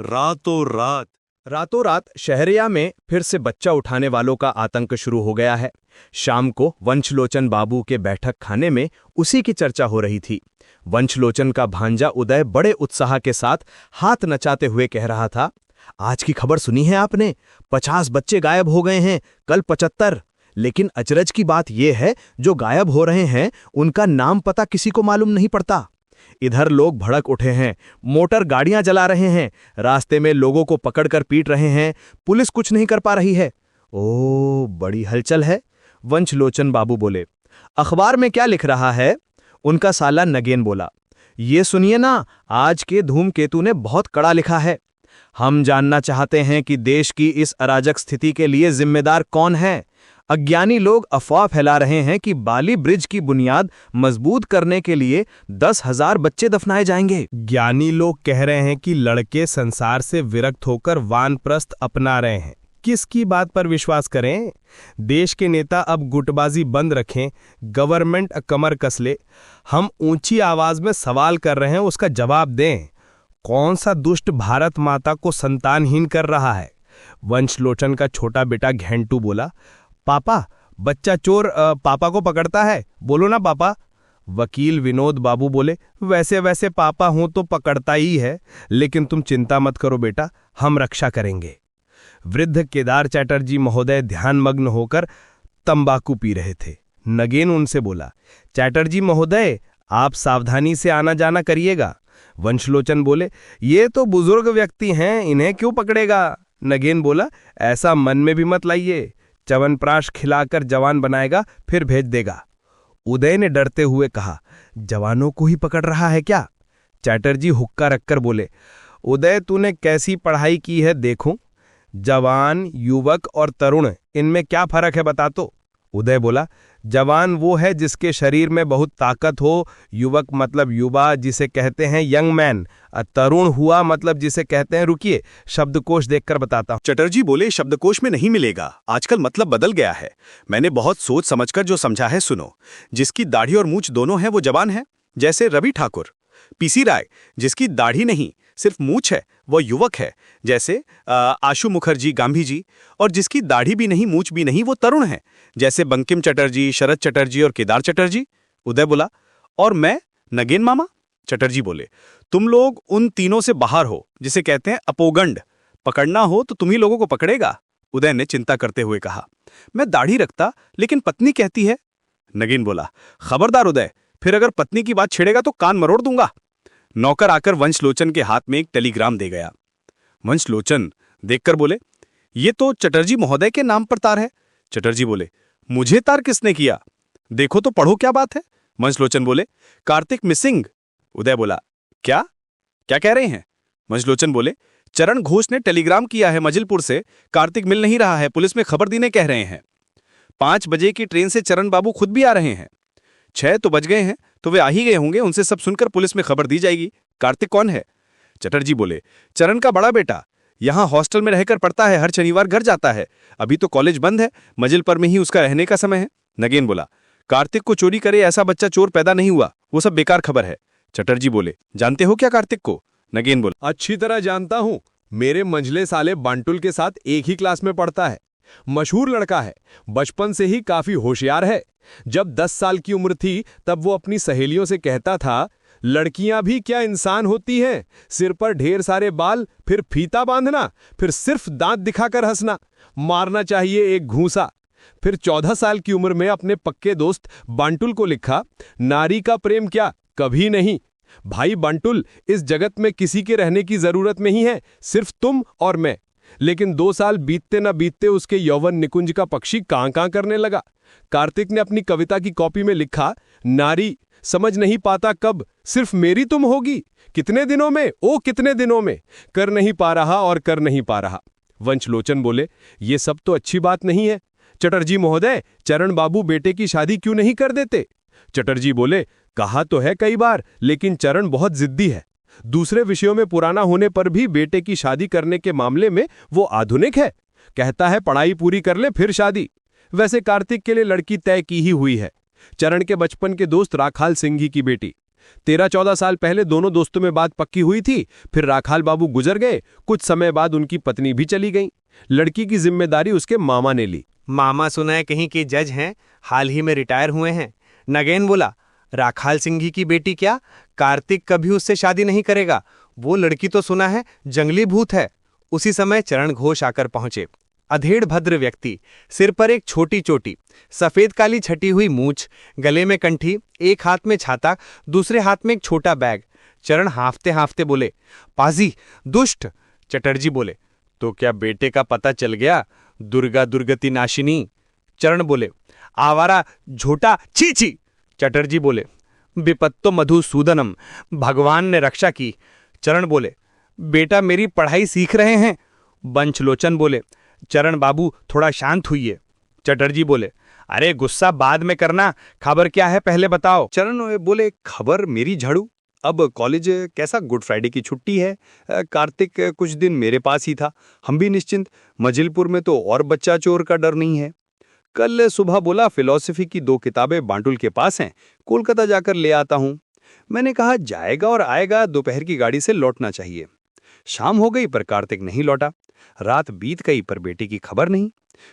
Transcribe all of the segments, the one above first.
रातों रात शहरिया में फिर से बच्चा उठाने वालों का आतंक शुरू हो गया है। शाम को वंशलोचन बाबू के बैठक खाने में उसी की चर्चा हो रही थी। वंशलोचन का भांजा उदय बड़े उत्साह के साथ हाथ नचाते हुए कह रहा था, आज की खबर सुनी है आपने? 50 बच्चे गायब हो गए हैं, कल 75। लेकिन अचरज की बात यह है, जो गायब हो रहे हैं उनका नाम पता किसी को मालूम नहीं पड़ता। इधर लोग भड़क उठे हैं, मोटर गाड़ियां जला रहे हैं, रास्ते में लोगों को पकड़कर पीट रहे हैं, पुलिस कुछ नहीं कर पा रही है। ओ, बड़ी हलचल है, वंशलोचन बाबू बोले। अखबार में क्या लिख रहा है? उनका साला नगेन बोला। ये सुनिए ना, आज के धूमकेतु ने बहुत कड़ा लिखा है। हम जानना चाहते हैं कि देश की इस अराजक स्थिति के लिए जिम्मेदार कौन है। अज्ञानी लोग अफवाह फैला रहे हैं कि बाली ब्रिज की बुनियाद मजबूत करने के लिए 10,000 बच्चे दफनाए जाएंगे। ज्ञानी लोग कह रहे हैं कि लड़के संसार से विरक्त होकर वानप्रस्थ अपना रहे हैं। किसकी बात पर विश्वास करें? देश के नेता अब गुटबाजी बंद रखें, गवर्नमेंट कमर कस ले। हम ऊंची आवाज में सवाल कर रहे हैं, उसका जवाब दें। कौन सा दुष्ट भारत माता को संतानहीन कर रहा है? वंशलोचन का छोटा बेटा घेंटू बोला। पापा, बच्चा चोर पापा को पकड़ता है, बोलो ना पापा। वकील विनोद बाबू बोले, वैसे पापा हूं तो पकड़ता ही है, लेकिन तुम चिंता मत करो बेटा, हम रक्षा करेंगे। वृद्ध केदार चैटर्जी महोदय ध्यानमग्न होकर तंबाकू पी रहे थे। नगेन उनसे बोला, चैटर्जी महोदय, आप सावधानी से आना जाना करिएगा। वंशलोचन बोले, ये तो बुजुर्ग व्यक्ति हैं, इन्हें क्यों पकड़ेगा? नगेन बोला, ऐसा मन में भी मत लाइए, च्यवनप्राश खिलाकर जवान बनाएगा, फिर भेज देगा। उदय ने डरते हुए कहा, जवानों को ही पकड़ रहा है क्या? चैटर्जी हुक्का रखकर बोले, उदय, तूने कैसी पढ़ाई की है देखूं। जवान, युवक और तरुण, इनमें क्या फर्क है बता तो। उदय बोला, जवान वो है जिसके शरीर में बहुत ताकत हो, युवक मतलब युवा जिसे कहते हैं यंग मैन, तरुण हुआ मतलब जिसे कहते हैं, रुकिए शब्दकोश देखकर बताता हूं। चटर्जी बोले, शब्दकोश में नहीं मिलेगा, आजकल मतलब बदल गया है। मैंने बहुत सोच समझकर जो समझा है सुनो। जिसकी दाढ़ी और मूंछ दोनों है वो जवान है, जैसे रवि ठाकुर। पीसी राय, जिसकी दाढ़ी नहीं सिर्फ मूंछ है वो युवक है, जैसे आशु मुखर्जी गांधी जी। और जिसकी दाढ़ी भी नहीं मूंछ भी नहीं वो तरुण है, जैसे बंकिम चटर्जी, शरद चटर्जी और केदार चटर्जी। उदय बोला, और मैं नगेन मामा? चटर्जी बोले, तुम लोग उन तीनों से बाहर हो, जिसे कहते हैं अपोगंड। पकड़ना हो तो तुम ही लोगों को पकड़ेगा। उदय ने चिंता करते हुए कहा, मैं दाढ़ी रखता, लेकिन पत्नी कहती है। नगेन बोला, खबरदार उदय, फिर अगर पत्नी की बात छेड़ेगा तो कान मरोड़ दूंगा। नौकर आकर वंशलोचन के हाथ में एक टेलीग्राम दे गया। वंशलोचन देखकर बोले, ये तो चटर्जी महोदय के नाम पर तार है। चटर्जी बोले, मुझे तार किसने किया? देखो तो पढ़ो क्या बात है। वंशलोचन बोले, कार्तिक मिसिंग। उदय बोला, क्या क्या कह रहे हैं? वंशलोचन बोले, चरण घोष ने टेलीग्राम किया है मजिलपुर से, कार्तिक मिल नहीं रहा है, पुलिस में खबर देने कह रहे हैं। 5 बजे की ट्रेन से चरण बाबू खुद भी आ रहे हैं। 6 तो बज गए हैं, तो वे आ ही गए होंगे, उनसे सब सुनकर पुलिस में खबर दी जाएगी। कार्तिक कौन है? चटर्जी बोले, चरण का बड़ा बेटा, यहां हॉस्टल में रहकर पढ़ता है, हर शनिवार घर जाता है। अभी तो कॉलेज बंद है, मजिलपुर में ही उसका रहने का समय है। नगेन बोला, कार्तिक को चोरी करे ऐसा बच्चा चोर पैदा नहीं हुआ, वो सब बेकार खबर है। चटर्जी बोले, जानते हो क्या कार्तिक को? नगेन बोला, अच्छी तरह जानता हूं, मेरे मंझले साले बांटुल के साथ एक ही क्लास में पढ़ता है। मशहूर लड़का है, बचपन से ही काफी होशियार है। जब 10 साल की उम्र थी तब वो अपनी सहेलियों से कहता था, लड़कियां भी क्या इंसान होती हैं, सिर पर ढेर सारे बाल, फिर फीता बांधना, फिर सिर्फ दांत दिखाकर हंसना, मारना चाहिए एक घूंसा। फिर 14 साल की उम्र में अपने पक्के दोस्त बांटुल को लिखा, नारी का प्रेम क्या, कभी नहीं। भाई बांटुल, इस जगत में किसी के रहने की जरूरत नहीं है, सिर्फ तुम और मैं। लेकिन 2 साल बीतते न बीतते उसके यौवन निकुंज का पक्षी कां-कां करने लगा। कार्तिक ने अपनी कविता की कॉपी में लिखा, नारी समझ नहीं पाता कब सिर्फ मेरी तुम होगी, कितने दिनों में, ओ कितने दिनों में, कर नहीं पा रहा और कर नहीं पा रहा। वंशलोचन बोले, ये सब तो अच्छी बात नहीं है। चटर्जी महोदय, चरण बाबू बेटे की शादी क्यों नहीं कर देते? चटर्जी बोले, कहा तो है कई बार, लेकिन चरण बहुत जिद्दी है। दूसरे विषयों में पुराना होने पर भी बेटे की शादी करने के मामले में वो आधुनिक है। कहता है पढ़ाई पूरी कर ले फिर शादी। वैसे कार्तिक के लिए लड़की तय की ही हुई है, चरण के बचपन के दोस्त राखाल सिंह की बेटी। 13-14 साल पहले दोनों दोस्तों में बात पक्की हुई थी, फिर राखाल बाबू गुजर गए, कुछ समय बाद उनकी पत्नी भी चली गई। लड़की की जिम्मेदारी उसके मामा ने ली। मामा सुना है कहीं के जज हैं, हाल ही में रिटायर हुए हैं। नगेन बोला, राखाल सिंघी की बेटी क्या, कार्तिक कभी उससे शादी नहीं करेगा। वो लड़की तो सुना है जंगली भूत है। उसी समय चरण घोष आकर पहुंचे। अधेड़ भद्र व्यक्ति, सिर पर एक छोटी चोटी, सफेद काली छटी हुई मूछ, गले में कंठी, एक हाथ में छाता, दूसरे हाथ में एक छोटा बैग। चरण हांफते हांफते बोले, पाजी, दुष्ट। चटर्जी बोले, तो क्या बेटे का पता चल गया, दुर्गा दुर्गति नाशिनी। चरण बोले, आवारा झोटा, छी छी। चटर्जी बोले, विपत्तो मधुसूदनम, भगवान ने रक्षा की। चरण बोले, बेटा मेरी पढ़ाई सीख रहे हैं। बंचलोचन बोले, चरण बाबू थोड़ा शांत हुइए। चटर्जी बोले, अरे गुस्सा बाद में करना, खबर क्या है पहले बताओ। चरण बोले, खबर मेरी झाड़ू। अब कॉलेज कैसा, गुड फ्राइडे की छुट्टी है। कार्तिक कुछ दिन मेरे पास ही था, हम भी निश्चिंत। मजिलपुर में तो और बच्चा चोर का डर नहीं है। कल सुबह बोला फिलॉसफी की 2 किताबें बांटुल के पास हैं, कोलकाता जाकर ले आता हूं। मैंने कहा जाएगा और आएगा, दोपहर की गाड़ी से लौटना चाहिए। शाम हो गई पर कार्तिक नहीं लौटा। रात बीत गई पर बेटी की खबर नहीं।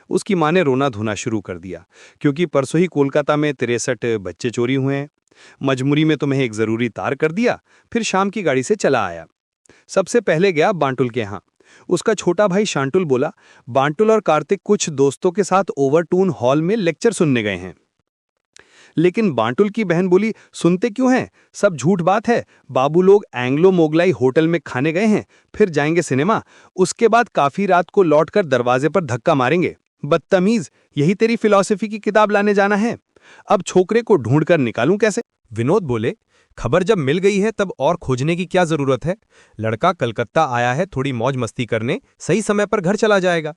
उसकी मां ने रोना धोना शुरू कर दिया, क्योंकि परसों ही कोलकाता में 63 बच्चे चोरी हुए हैं। मजबूरी में तुम्हें एक जरूरी तार कर दिया, फिर शाम की गाड़ी से चला आया। सबसे पहले गया बांटुल के यहाँ। उसका छोटा भाई शांटुल बोला, बांटुल और कार्तिक कुछ दोस्तों के साथ ओवरटून हॉल में लेक्चर सुनने गए हैं। लेकिन बांटुल की बहन बोली, सुनते क्यों हैं, सब झूठ बात है। बाबू लोग एंग्लो मोगलाई होटल में खाने गए हैं, फिर जाएंगे सिनेमा, उसके बाद काफी रात को लौटकर दरवाजे पर धक्का मारेंगे। बदतमीज, यही तेरी फिलॉसफी की किताब लाने जाना है। अब छोकरे को ढूंढकर निकालूं कैसे। विनोद बोले, खबर जब मिल गई है तब और खोजने की क्या जरूरत है। लड़का कलकत्ता आया है थोड़ी मौज मस्ती करने, सही समय पर घर चला जाएगा।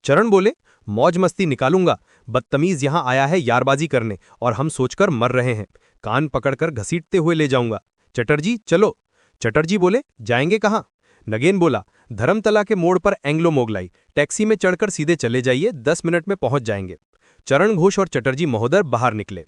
चरण बोले, मौज मस्ती निकालूंगा, बदतमीज यहां आया है यारबाजी करने, और हम सोचकर मर रहे हैं। कान पकड़कर घसीटते हुए ले जाऊंगा। चटर्जी चलो। चटर्जी बोले, जाएंगे कहाँ। नगेन बोला, धर्मतला के मोड़ पर एंग्लो मोगलाई, टैक्सी में चढ़कर सीधे चले जाइए, 10 मिनट में पहुंच जाएंगे। चरण घोष और चटर्जी महोदय बाहर निकले।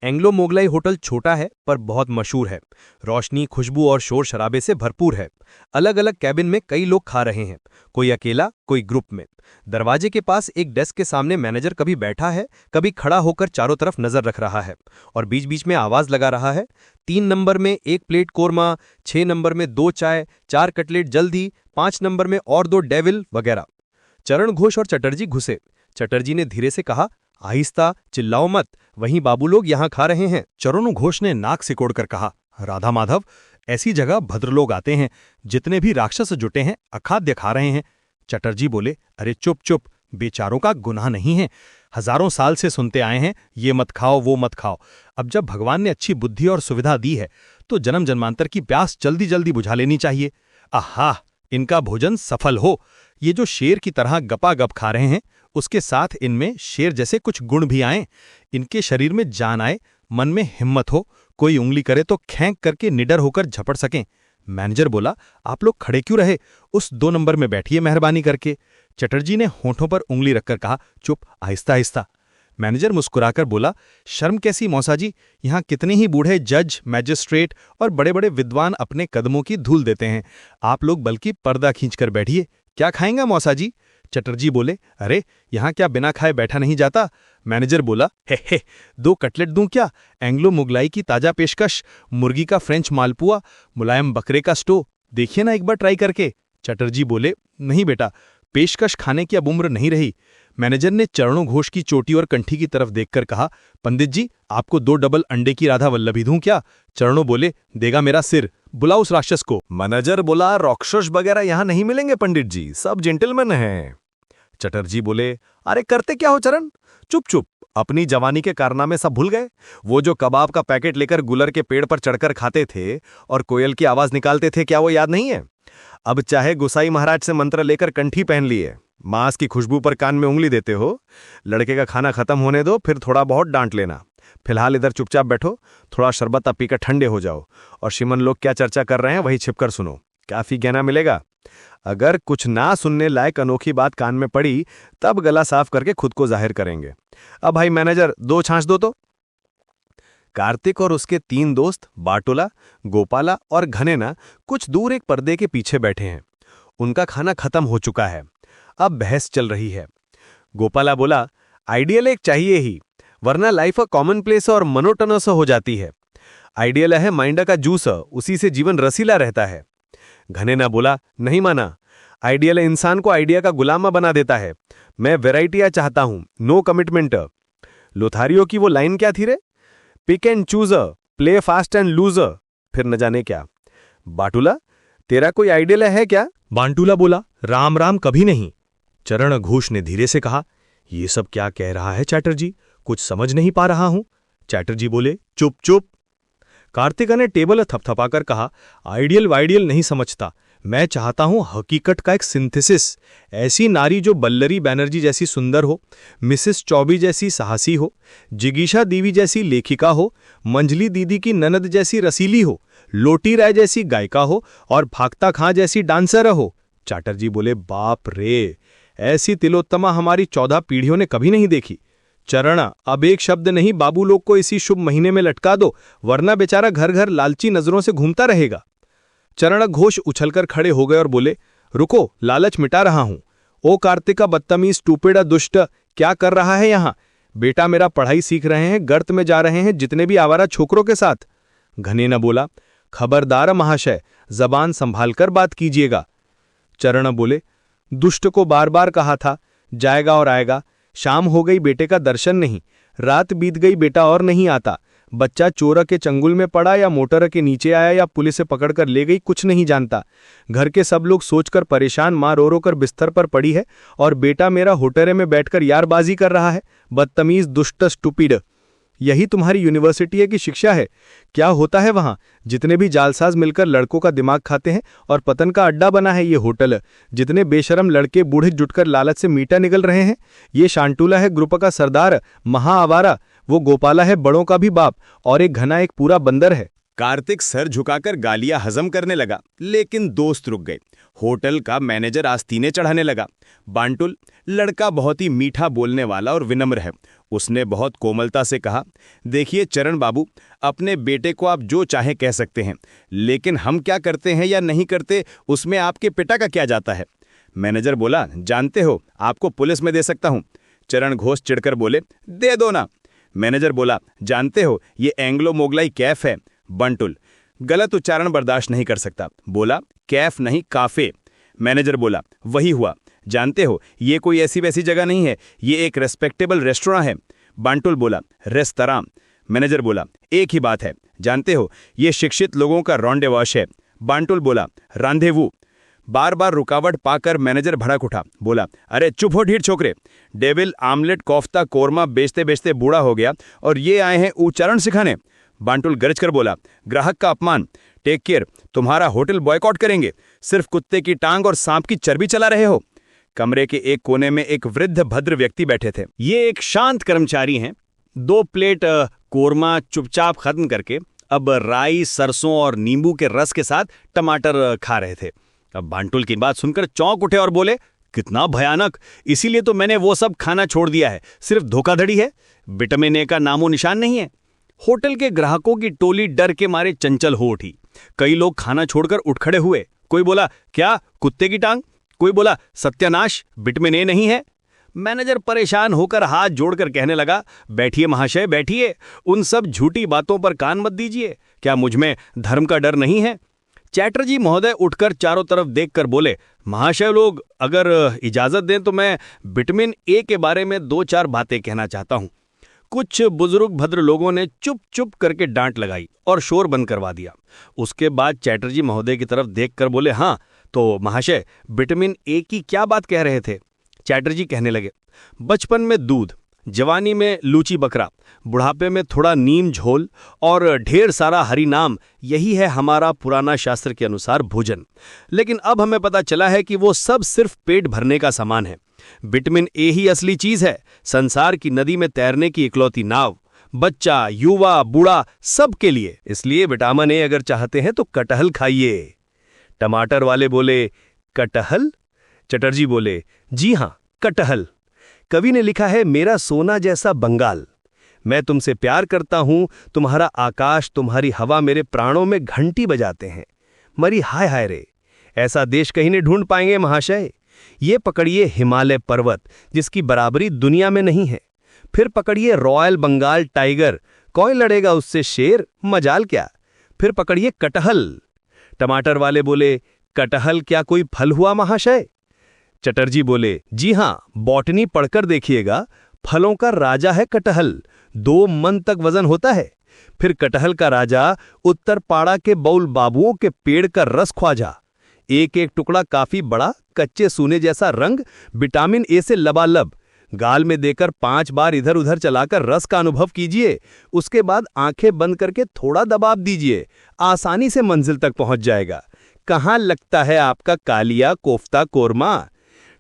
एंग्लो मोगलाई होटल छोटा है पर बहुत मशहूर है। रोशनी, खुशबू और शोर शराबे से भरपूर है। अलग अलग कैबिन में कई लोग खा रहे हैं, कोई अकेला, कोई ग्रुप में। दरवाजे के पास एक डेस्क के सामने मैनेजर कभी बैठा है, कभी खड़ा होकर चारों तरफ नजर रख रहा है और बीच बीच में आवाज लगा रहा है। 3 नंबर में 1 प्लेट कोरमा, 6 नंबर में 2 चाय, 4 कटलेट जल्दी, 5 नंबर में और 2 डेविल वगैरह। चरण घोष और चटर्जी घुसे। चटर्जी ने धीरे से कहा, आहिस्ता, चिल्लाओ मत, वहीं बाबू लोग यहां खा रहे हैं। चरण घोष ने नाक सिकोड़कर कहा, राधा माधव, ऐसी जगह भद्र लोग आते हैं, जितने भी राक्षस जुटे हैं अखाद्य खा रहे हैं। चटर्जी बोले, अरे चुप चुप, बेचारों का गुनाह नहीं है, हजारों साल से सुनते आए हैं, ये मत खाओ वो मत खाओ। अब जब भगवान ने अच्छी बुद्धि और सुविधा दी है तो जन्म जन्मांतर की प्यास जल्दी जल्दी बुझा लेनी चाहिए। आहा, इनका भोजन सफल हो। ये जो शेर की तरह गपागप खा रहे हैं, उसके साथ इनमें शेर जैसे कुछ गुण भी आए, इनके शरीर में जान आए, मन में हिम्मत हो, कोई उंगली करे तो खैंक करके निडर होकर झपट सकें। मैनेजर बोला, आप लोग खड़े क्यों रहे, उस 2 नंबर में बैठिए मेहरबानी करके। चटर्जी ने होठों पर उंगली रखकर कहा, चुप, आहिस्ता आहिस्ता। मैनेजर मुस्कुराकर बोला, शर्म कैसी मौसाजी, यहाँ कितने ही बूढ़े जज, मैजिस्ट्रेट और बड़े बड़े विद्वान अपने कदमों की धूल देते हैं, आप लोग बल्कि पर्दा खींचकर बैठिए। क्या खाएंगा मौसाजी। चटर्जी बोले, अरे यहाँ क्या बिना खाए बैठा नहीं जाता। मैनेजर बोला, हे 2 कटलेट दूं क्या, एंग्लो मुगलाई की ताजा पेशकश, मुर्गी का फ्रेंच मालपुआ, मुलायम बकरे का स्टो, देखिए ना एक बार ट्राई करके। चटर्जी बोले, नहीं बेटा, पेशकश खाने की अब उम्र नहीं रही। मैनेजर ने चरणों घोष की चोटी और कंठी की तरफ देखकर कहा, पंडित जी, आपको 2 डबल अंडे की राधा वल्लभी दूं क्या। चरणों बोले, देगा मेरा सिर, बुलाओ उस राक्षस को। मैनेजर बोला, राक्षस वगैरह यहाँ नहीं मिलेंगे पंडित जी, सब जेंटलमैन हैं। चटर्जी बोले, अरे करते क्या हो चरण, चुप चुप, अपनी जवानी के कारनामे सब भूल गए। वो जो कबाब का पैकेट लेकर गुलर के पेड़ पर चढ़कर खाते थे और कोयल की आवाज निकालते थे, क्या वो याद नहीं है। अब चाहे गुसाई महाराज से मंत्र लेकर कंठी पहन लिए, मांस की खुशबू पर कान में उंगली देते हो। लड़के का खाना खत्म होने दो, फिर थोड़ा बहुत डांट लेना। फिलहाल इधर चुपचाप बैठो, थोड़ा शरबत अब पीकर ठंडे हो जाओ और श्रीमन लोग क्या चर्चा कर रहे हैं वही छिपकर सुनो, काफी ज्ञाना मिलेगा। अगर कुछ ना सुनने लायक अनोखी बात कान में पड़ी तब गला साफ करके खुद को जाहिर करेंगे। अब भाई मैनेजर, 2 छाछ दो तो। कार्तिक और उसके 3 दोस्त बाटुला, गोपाला और घनेना कुछ दूर एक पर्दे के पीछे बैठे हैं। उनका खाना खत्म हो चुका है। अब बहस चल रही है। गोपाला बोला, आइडियल एक चाहिए ही, वरना लाइफ अ कॉमन प्लेस और मोनोटोनस हो जाती है। आइडियल है माइंड का जूस, उसी से जीवन रसीला रहता है। घनेना बोला, नहीं माना, आइडियल इंसान को आइडिया का गुलामा बना देता है। मैं वेराइटियां चाहता हूं, नो कमिटमेंट। लोथारियो की वो लाइन क्या थी रे? Pick and choose, play fast and lose, फिर न जाने क्या। बाटुला, तेरा कोई आइडियल है क्या? बांटुला बोला, राम राम कभी नहीं। चरण घोष ने धीरे से कहा, ये सब क्या कह रहा है चैटर्जी, कुछ समझ नहीं पा रहा हूं। चैटर्जी बोले, चुप चुप। कार्तिका ने टेबल थपथपाकर कहा, आइडियल वाइडियल नहीं समझता, मैं चाहता हूं हकीकत का एक सिंथेसिस। ऐसी नारी जो बल्लरी बैनर्जी जैसी सुंदर हो, मिसेस चौबी जैसी साहसी हो, जिगीशा देवी जैसी लेखिका हो, मंजली दीदी की ननद जैसी रसीली हो, लोटी राय जैसी गायिका हो और फाख्ता खां जैसी डांसर हो। चैटर्जी बोले, बाप रे, ऐसी तिलोत्तमा हमारी 14 पीढ़ियों ने कभी नहीं देखी। चरण, अब एक शब्द नहीं, बाबू लोग को इसी शुभ महीने में लटका दो, वरना बेचारा घर घर लालची नजरों से घूमता रहेगा। चरण घोष उछलकर खड़े हो गए और बोले, रुको, लालच मिटा रहा हूं। ओ कार्तिका बदतमीज, स्टूपिड, दुष्ट, क्या कर रहा है यहां? बेटा मेरा पढ़ाई सीख रहे हैं, गर्त में जा रहे हैं जितने भी आवारा छोकरों के साथ। घनेना बोला, खबरदार महाशय, जबान संभालकर बात कीजिएगा। चरण बोले, दुष्ट को बार बार कहा था, जाएगा और आएगा। शाम हो गई, बेटे का दर्शन नहीं। रात बीत गई, बेटा और नहीं आता। बच्चा चोर के चंगुल में पड़ा या मोटर के नीचे आया या पुलिस से पकड़कर ले गई, कुछ नहीं जानता। घर के सब लोग सोचकर परेशान, मां रो रो कर बिस्तर पर पड़ी है और बेटा मेरा होटरे में बैठकर यारबाजी कर रहा है। बदतमीज, दुष्ट, स्टूपिड। यही तुम्हारी यूनिवर्सिटी की शिक्षा है? क्या होता है वहां? जितने भी जालसाज मिलकर लड़कों का दिमाग खाते हैं और पतन का अड्डा बना है ये होटल। जितने बेशरम लड़के बूढ़े जुटकर लालच से मीठा निकल रहे हैं। ये शांटूला है ग्रुप का सरदार, महाआवारा। वो गोपाला है बड़ों का भी बाप, और एक घना एक पूरा बंदर है। कार्तिक सर झुकाकर गालियां हजम करने लगा, लेकिन दोस्त रुक गए। होटल का मैनेजर आस्तीने चढ़ाने लगा। बांटुल, लड़का बहुत ही मीठा बोलने वाला और विनम्र है, उसने बहुत कोमलता से कहा, देखिए चरण बाबू, अपने बेटे को आप जो चाहे कह सकते हैं, लेकिन हम क्या करते हैं या नहीं करते उसमें आपके पिता का क्या जाता है? मैनेजर बोला, जानते हो, आपको पुलिस में दे सकता हूं। चरण घोष चिढ़कर बोले, दे दो ना। मैनेजर बोला, जानते हो, ये एंग्लो मोगलाई कैफ है। बंटुल, गलत उच्चारण बर्दाश्त नहीं कर सकता, बोला, कैफ नहीं, काफे। मैनेजर बोला, वही हुआ। जानते हो, ये कोई ऐसी वैसी जगह नहीं है, ये एक रेस्पेक्टेबल रेस्टोरेंट है। बांटुल बोला, रेस्तरां। मैनेजर बोला, एक ही बात है। जानते हो, ये शिक्षित लोगों का रॉन्डेवॉश है। बांटुल बोला, रांधेवू। बार बार रुकावट पाकर मैनेजर भड़क उठा, बोला, अरे चुप हो ढीठ छोकरे, डेविल आमलेट कोफ्ता कोरमा बेचते बेचते बूढ़ा हो गया और ये आए हैं उच्चारण सिखाने। बांटुल गरज कर बोला, ग्राहक का अपमान, टेक केयर, तुम्हारा होटल बॉयकॉट करेंगे। सिर्फ कुत्ते की टांग और सांप की चर्बी चला रहे हो। कमरे के एक कोने में एक वृद्ध भद्र व्यक्ति बैठे थे। ये एक शांत कर्मचारी हैं। 2 प्लेट कोरमा चुपचाप खत्म करके अब राई, सरसों और नींबू के रस के साथ टमाटर खा रहे थे। अब बांटुल की बात सुनकर चौंक उठे और बोले, कितना भयानक, इसीलिए तो मैंने वो सब खाना छोड़ दिया है। सिर्फ धोखाधड़ी है, विटामिन ए का नामो निशान नहीं है। होटल के ग्राहकों की टोली डर के मारे चंचल हो उठी। कई लोग खाना छोड़कर उठ खड़े हुए। कोई बोला, क्या कुत्ते की टांग? कोई बोला, सत्यानाश, विटामिन ए नहीं है। मैनेजर परेशान होकर हाथ जोड़कर कहने लगा, बैठिए महाशय, बैठिए, उन सब झूठी बातों पर कान मत दीजिए। क्या मुझ में धर्म का डर नहीं है? चैटर्जी महोदय उठकर चारों तरफ देखकर बोले, महाशय लोग, अगर इजाजत दें तो मैं विटामिन ए के बारे में 2-4 बातें कहना चाहता हूं। कुछ बुजुर्ग भद्र लोगों ने चुप चुप करके डांट लगाई और शोर बंद करवा दिया। उसके बाद चैटर्जी महोदय की तरफ देखकर बोले, हाँ तो महाशय, विटामिन ए की क्या बात कह रहे थे? चैटर्जी कहने लगे, बचपन में दूध, जवानी में लूची बकरा, बुढ़ापे में थोड़ा नीम झोल और ढेर सारा हरी नाम, यही है हमारा पुराना शास्त्र के अनुसार भोजन। लेकिन अब हमें पता चला है कि वो सब सिर्फ पेट भरने का सामान है। विटामिन ए ही असली चीज है, संसार की नदी में तैरने की इकलौती नाव। बच्चा, युवा, बूढ़ा, सबके लिए। इसलिए विटामिन ए अगर चाहते हैं तो कटहल खाइए। टमाटर वाले बोले, कटहल? चटर्जी बोले, जी हां, कटहल। कवि ने लिखा है, मेरा सोना जैसा बंगाल। मैं तुमसे प्यार करता हूं, तुम्हारा आकाश, तुम्हारी हवा मेरे प्राणों में घंटी बजाते हैं। मरी हाय हाय रे, ऐसा देश कहीं नहीं ढूंढ पाएंगे महाशय। ये पकड़िए हिमालय पर्वत, जिसकी बराबरी दुनिया में नहीं है। फिर पकड़िए रॉयल बंगाल टाइगर, कौन लड़ेगा उससे शेर, मजाल क्या। फिर पकड़िए कटहल। टमाटर वाले बोले, कटहल क्या कोई फल हुआ महाशय? चटर्जी बोले, जी हां, बॉटनी पढ़कर देखिएगा, फलों का राजा है कटहल, 2 मन तक वजन होता है। फिर कटहल का राजा उत्तर पाड़ा के बउल बाबुओं के पेड़ का रस ख्वाजा, एक एक टुकड़ा काफी बड़ा, कच्चे सोने जैसा रंग, विटामिन ए से लबालब। गाल में देकर 5 बार इधर उधर चलाकर रस का अनुभव कीजिए, उसके बाद आंखें बंद करके थोड़ा दबाव दीजिए, आसानी से मंजिल तक पहुंच जाएगा। कहां लगता है आपका कालिया कोफ्ता कोरमा?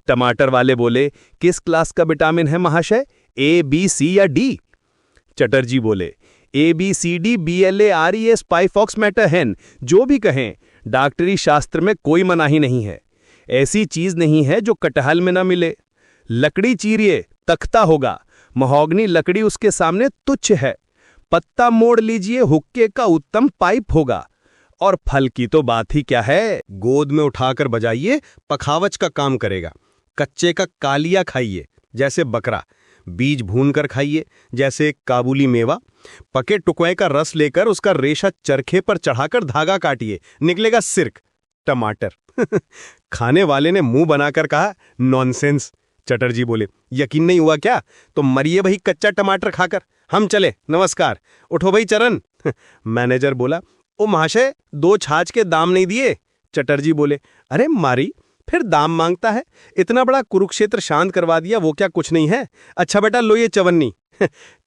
टमाटर वाले बोले, किस क्लास का विटामिन है महाशय, ए बी सी या डी? चटर्जी बोले, ABCD BLARES पाइफॉक्स मैटरहेन, जो भी कहें, डॉक्टरी शास्त्र में कोई मनाही नहीं है। ऐसी चीज नहीं है जो कटहल में न मिले। लकड़ी चीरिए, तख्ता होगा, महोगनी लकड़ी उसके सामने तुच्छ है। पत्ता मोड़ लीजिए, हुक्के का उत्तम पाइप होगा। और फल की तो बात ही क्या है, गोद में उठाकर बजाइए, पखावच का काम करेगा। कच्चे का कालिया खाइए, जैसे बकरा, बीज भूनकर खाइए, जैसे काबुली मेवा। पके टुकड़े का रस लेकर उसका रेशा चरखे पर चढ़ाकर धागा काटिए, निकलेगा सिर्क, टमाटर। खाने वाले ने मुंह बनाकर कहा, नॉनसेंस। चटर्जी बोले, यकीन नहीं हुआ क्या? तो मरिए भाई कच्चा टमाटर खाकर, हम चले, नमस्कार, उठो भाई चरण। मैनेजर बोला, ओ महाशय, 2 छाछ के दाम नहीं दिए। चटर्जी बोले, अरे मारी, फिर दाम मांगता है, इतना बड़ा कुरुक्षेत्र शांत करवा दिया, वो क्या कुछ नहीं है? अच्छा बेटा, लो ये चवन्नी।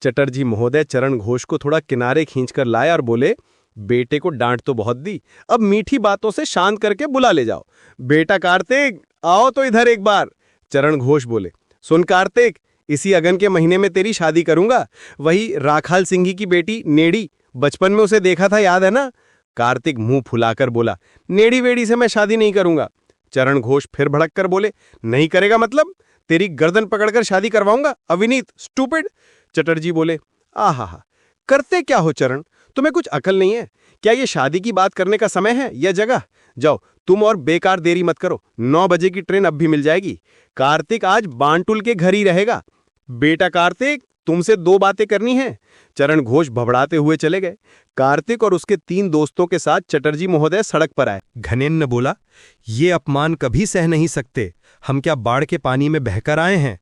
चटर्जी महोदय चरण घोष को थोड़ा किनारे खींचकर लाए और बोले, बेटे को डांट तो बहुत दी, अब मीठी बातों से शांत करके बुला ले जाओ। बेटा कार्तिक, आओ तो इधर एक बार। चरण घोष बोले, सुन कार्तिक, इसी अगन के महीने में तेरी शादी करूंगा। वही राखाल सिंघी की बेटी नेड़ी, बचपन में उसे देखा था, याद है ना? कार्तिक मुंह फुलाकर बोला, नेड़ी वेड़ी से मैं शादी नहीं करूंगा। चरण घोष फिर भड़क कर बोले, नहीं करेगा मतलब? तेरी गर्दन पकड़कर शादी करवाऊंगा, अविनीत, स्टूपिड। चटर्जी बोले, आहा, करते क्या हो चरण, तुम्हें कुछ अकल नहीं है क्या? ये शादी की बात करने का समय है या जगह? जाओ तुम और बेकार देरी मत करो, 9 बजे की ट्रेन अब भी मिल जाएगी। कार्तिक आज बांटुल के घर ही रहेगा। बेटा कार्तिक, तुमसे 2 बातें करनी है। चरण घोष भबड़ाते हुए चले गए। कार्तिक और उसके 3 दोस्तों के साथ चटर्जी महोदय सड़क पर आए। घनेन बोला, ये अपमान कभी सह नहीं सकते, हम क्या बाढ़ के पानी में बहकर आए हैं?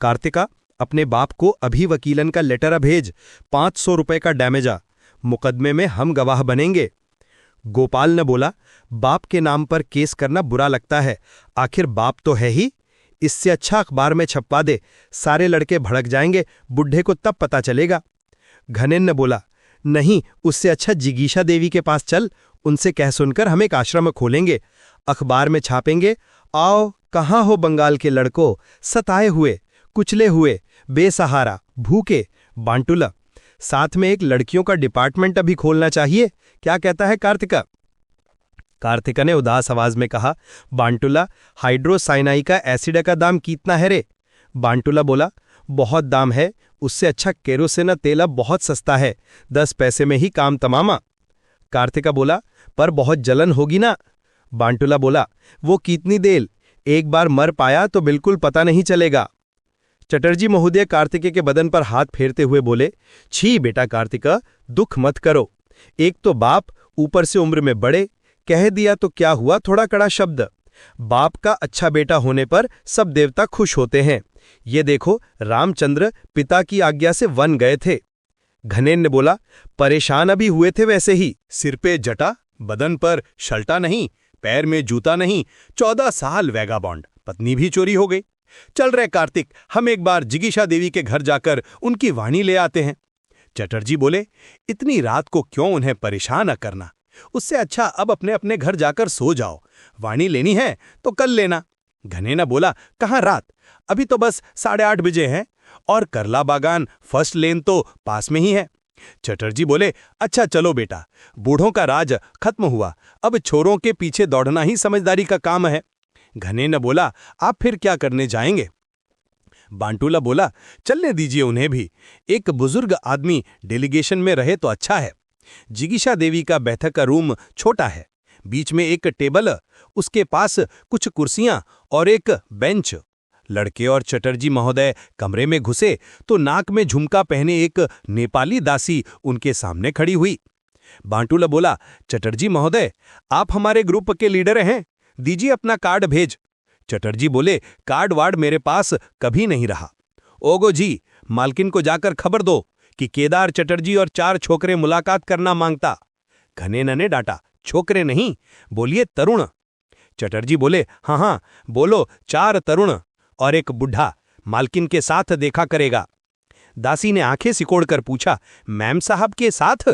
कार्तिका, अपने बाप को अभी वकीलन का लेटर भेज, 500 रुपए का डैमेजा, मुकदमे में हम गवाह बनेंगे। गोपाल ने बोला, बाप के नाम पर केस करना बुरा लगता है, आखिर बाप तो है ही, इससे अच्छा अखबार में छपवा दे, सारे लड़के भड़क जाएंगे, बुढ़े को तब पता चलेगा। घनेन ने बोला, नहीं, उससे अच्छा जिगीशा देवी के पास चल, उनसे कह सुनकर हम एक आश्रम खोलेंगे, अखबार में छापेंगे, आओ कहाँ हो बंगाल के लड़कों, सताए हुए, कुचले हुए, बेसहारा, भूखे, बांटुला। साथ में एक लड़कियों का डिपार्टमेंट अभी खोलना चाहिए, क्या कहता है कार्तिका? कार्तिका ने उदास आवाज में कहा, बांटुला, हाइड्रोसाइनाई का एसिड का दाम कितना है रे? बांटुला बोला, बहुत दाम है, उससे अच्छा केरोसिन तेल अब बहुत सस्ता है, 10 पैसे में ही काम तमामा। कार्तिका बोला, पर बहुत जलन होगी ना? बांटुला बोला, वो कितनी देर, एक बार मर पाया तो बिल्कुल पता नहीं चलेगा। चटर्जी महोदय कार्तिके के बदन पर हाथ फेरते हुए बोले, छी बेटा कार्तिका, दुख मत करो, एक तो बाप, ऊपर से उम्र में बड़े, कह दिया तो क्या हुआ, थोड़ा कड़ा शब्द। बाप का अच्छा बेटा होने पर सब देवता खुश होते हैं। ये देखो, रामचंद्र पिता की आज्ञा से वन गए थे। घनेन ने बोला, परेशान अभी हुए थे वैसे ही, सिर पे जटा, बदन पर शल्टा नहीं, पैर में जूता नहीं, 14 साल वैगाबॉन्ड, पत्नी भी चोरी हो गई। चल रहे कार्तिक, हम एक बार जिगीशा देवी के घर जाकर उनकी वाणी ले आते हैं। चटर्जी बोले, इतनी रात को क्यों उन्हें परेशान न करना, उससे अच्छा अब अपने अपने घर जाकर सो जाओ, वाणी लेनी है तो कल लेना। घनेना बोला, कहाँ रात, अभी तो बस 8:30 बजे हैं, और करला बागान फर्स्ट लेन तो पास में ही है। चटर्जी बोले, अच्छा चलो बेटा, बूढ़ों का राज खत्म हुआ, अब छोरों के पीछे दौड़ना ही समझदारी का काम है। घनेना बोला, आप फिर क्या करने जाएंगे? बांटूला बोला, चलने दीजिए उन्हें भी, एक बुजुर्ग आदमी डेलीगेशन में रहे तो अच्छा है। जिगीशा देवी का बैठक का रूम छोटा है, बीच में एक टेबल, उसके पास कुछ कुर्सियां और एक बेंच। लड़के और चटर्जी महोदय कमरे में घुसे तो नाक में झुमका पहने एक नेपाली दासी उनके सामने खड़ी हुई। बांटूला बोला, चटर्जी महोदय, आप हमारे ग्रुप के लीडर हैं, दीजिए अपना कार्ड भेज। चटर्जी बोले, कार्ड वार्ड मेरे पास कभी नहीं रहा। ओगो जी, मालकिन को जाकर खबर दो कि केदार चटर्जी और 4 छोकरे मुलाकात करना मांगता। घनेना ने डांटा, छोकरे नहीं, बोलिए तरुण। चटर्जी बोले, हाँ हाँ बोलो, 4 तरुण और एक बुढ़ा मालकिन के साथ देखा करेगा। दासी ने आंखें सिकोड़कर पूछा, मैम साहब के साथ?